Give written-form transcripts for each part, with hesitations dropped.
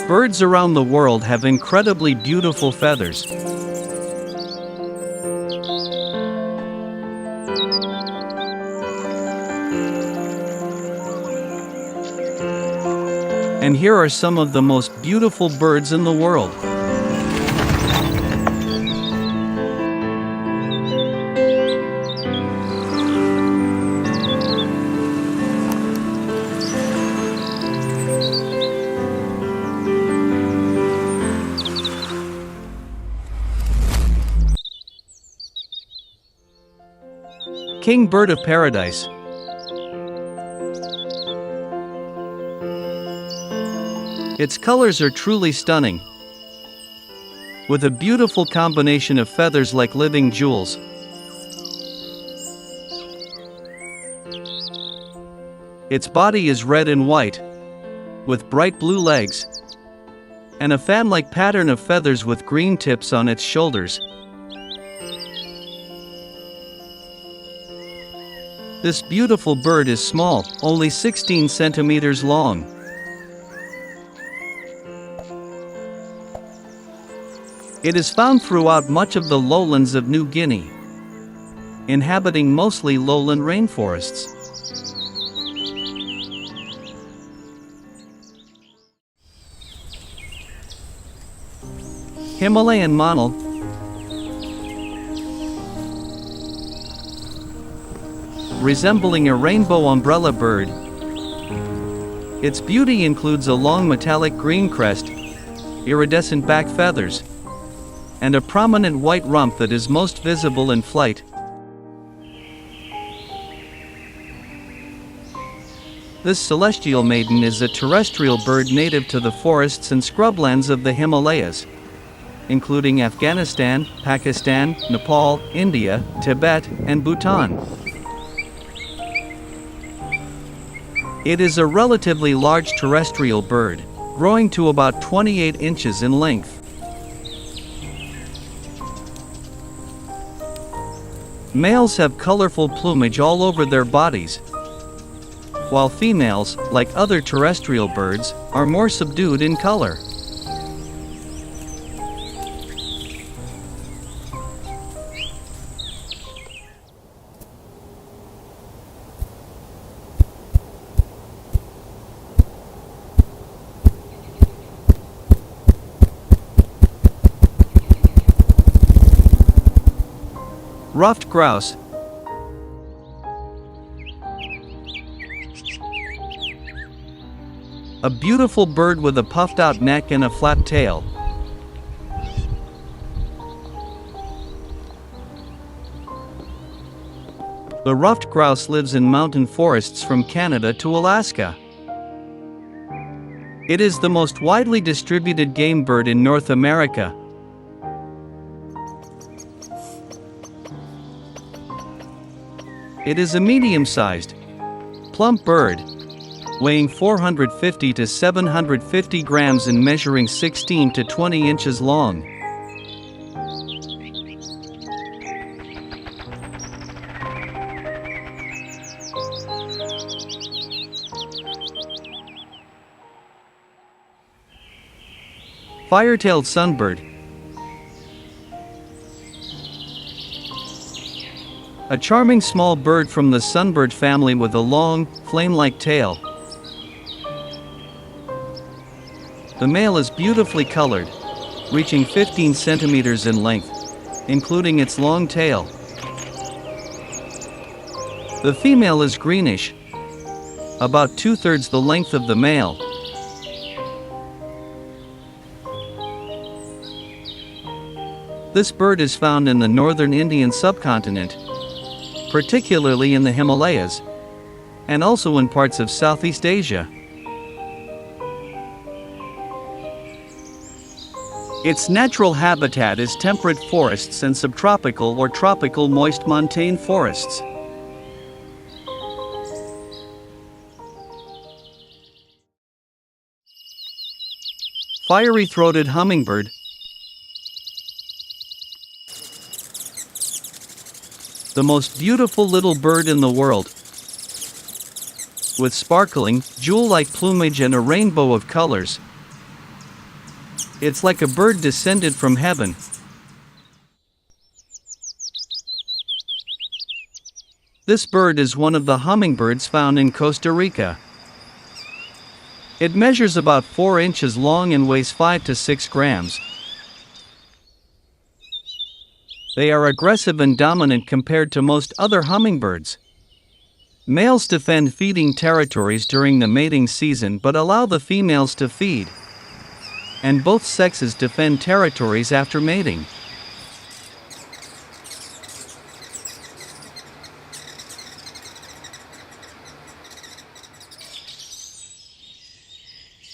Birds around the world have incredibly beautiful feathers. And here are some of the most beautiful birds in the world. King bird of paradise. Its colors are truly stunning, with a beautiful combination of feathers like living jewels. Its body is red and white, with bright blue legs, and a fan-like pattern of feathers with green tips on its shoulders. This beautiful bird is small, only 16 centimeters long. It is found throughout much of the lowlands of New Guinea, inhabiting mostly lowland rainforests. Himalayan monal. Resembling a rainbow umbrella bird, its beauty includes a long metallic green crest, iridescent back feathers, and a prominent white rump that is most visible in flight. This celestial maiden is a terrestrial bird native to the forests and scrublands of the Himalayas, including Afghanistan, Pakistan, Nepal, India, Tibet, and Bhutan. It is a relatively large terrestrial bird, growing to about 28 inches in length. Males have colorful plumage all over their bodies, while females, like other terrestrial birds, are more subdued in color. Ruffed grouse. A beautiful bird with a puffed-out neck and a flat tail. The ruffed grouse lives in mountain forests from Canada to Alaska. It is the most widely distributed game bird in North America. It is a medium-sized, plump bird, weighing 450 to 750 grams and measuring 16 to 20 inches long. Firetailed sunbird. A charming small bird from the sunbird family with a long, flame-like tail. The male is beautifully colored, reaching 15 centimeters in length, including its long tail. The female is greenish, about 2/3 the length of the male. This bird is found in the northern Indian subcontinent, particularly in the Himalayas, and also in parts of Southeast Asia. Its natural habitat is temperate forests and subtropical or tropical moist montane forests. Fiery-throated hummingbird. The most beautiful little bird in the world. With sparkling, jewel-like plumage and a rainbow of colors. It's like a bird descended from heaven. This bird is one of the hummingbirds found in Costa Rica. It measures about 4 inches long and weighs 5 to 6 grams. They are aggressive and dominant compared to most other hummingbirds. Males defend feeding territories during the mating season but allow the females to feed. And both sexes defend territories after mating.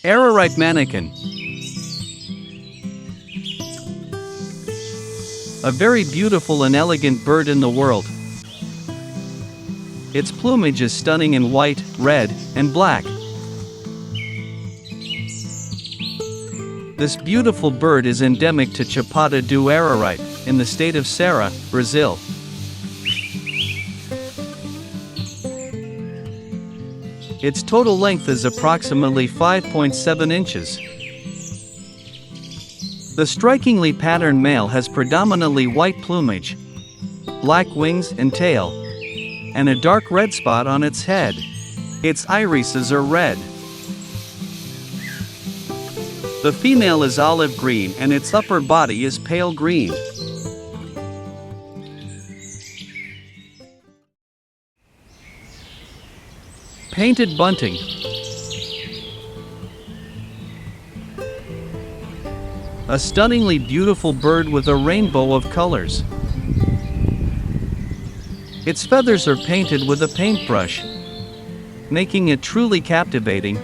Araripe manakin. A very beautiful and elegant bird in the world. Its plumage is stunning in white, red, and black. This beautiful bird is endemic to Chapada do Araripe, in the state of Ceará, Brazil. Its total length is approximately 5.7 inches. The strikingly patterned male has predominantly white plumage, black wings and tail, and a dark red spot on its head. Its irises are red. The female is olive green and its upper body is pale green. Painted bunting. A stunningly beautiful bird with a rainbow of colors. Its feathers are painted with a paintbrush, making it truly captivating.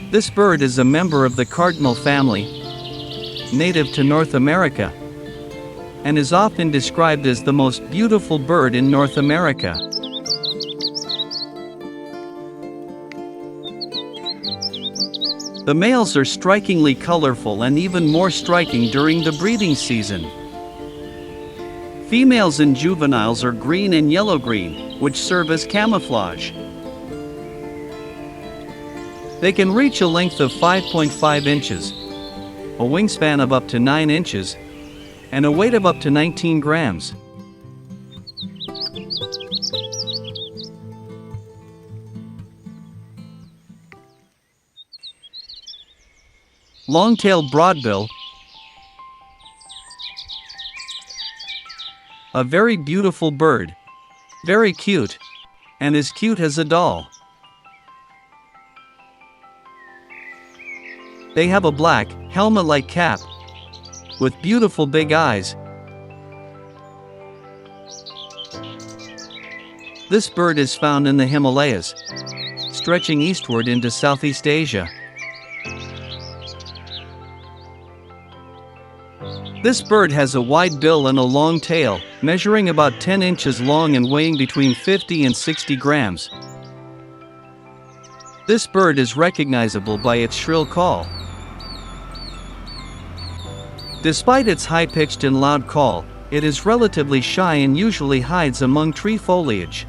This bird is a member of the cardinal family, native to North America, and is often described as the most beautiful bird in North America. The males are strikingly colorful and even more striking during the breeding season. Females and juveniles are green and yellow-green, which serve as camouflage. They can reach a length of 5.5 inches, a wingspan of up to 9 inches, and a weight of up to 19 grams. Long-tailed broadbill. A very beautiful bird, very cute, and as cute as a doll. They have a black, helmet-like cap, with beautiful big eyes. This bird is found in the Himalayas, stretching eastward into Southeast Asia. This bird has a wide bill and a long tail, measuring about 10 inches long and weighing between 50 and 60 grams. This bird is recognizable by its shrill call. Despite its high-pitched and loud call, it is relatively shy and usually hides among tree foliage.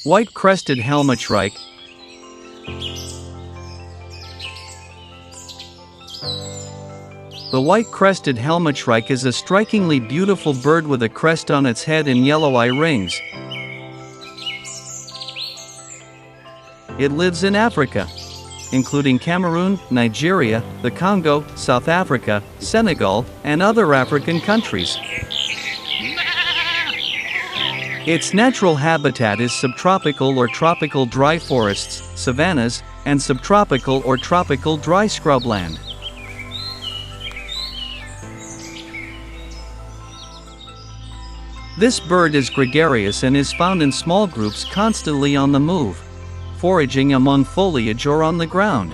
White-crested helmetshrike. The white-crested helmetshrike is a strikingly beautiful bird with a crest on its head and yellow eye rings. It lives in Africa, including Cameroon, Nigeria, the Congo, South Africa, Senegal, and other African countries. Its natural habitat is subtropical or tropical dry forests, savannas, and subtropical or tropical dry scrubland. This bird is gregarious and is found in small groups constantly on the move, foraging among foliage or on the ground.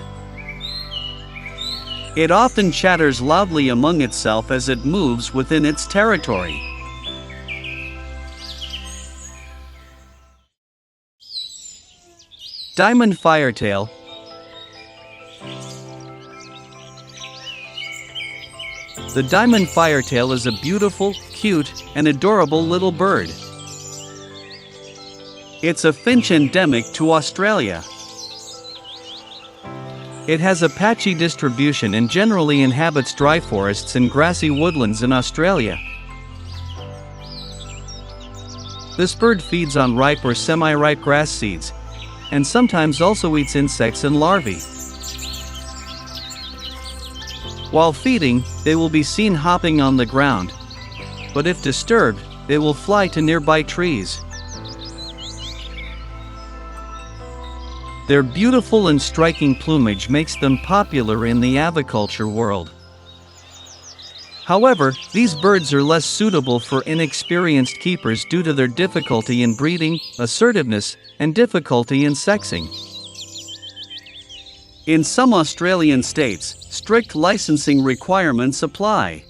It often chatters loudly among itself as it moves within its territory. Diamond firetail. The diamond firetail is a beautiful, cute, and adorable little bird. It's a finch endemic to Australia. It has a patchy distribution and generally inhabits dry forests and grassy woodlands in Australia. This bird feeds on ripe or semi-ripe grass seeds, and sometimes also eats insects and larvae. While feeding, they will be seen hopping on the ground, but if disturbed, they will fly to nearby trees. Their beautiful and striking plumage makes them popular in the aviculture world. However, these birds are less suitable for inexperienced keepers due to their difficulty in breeding, assertiveness, and difficulty in sexing. In some Australian states, strict licensing requirements apply.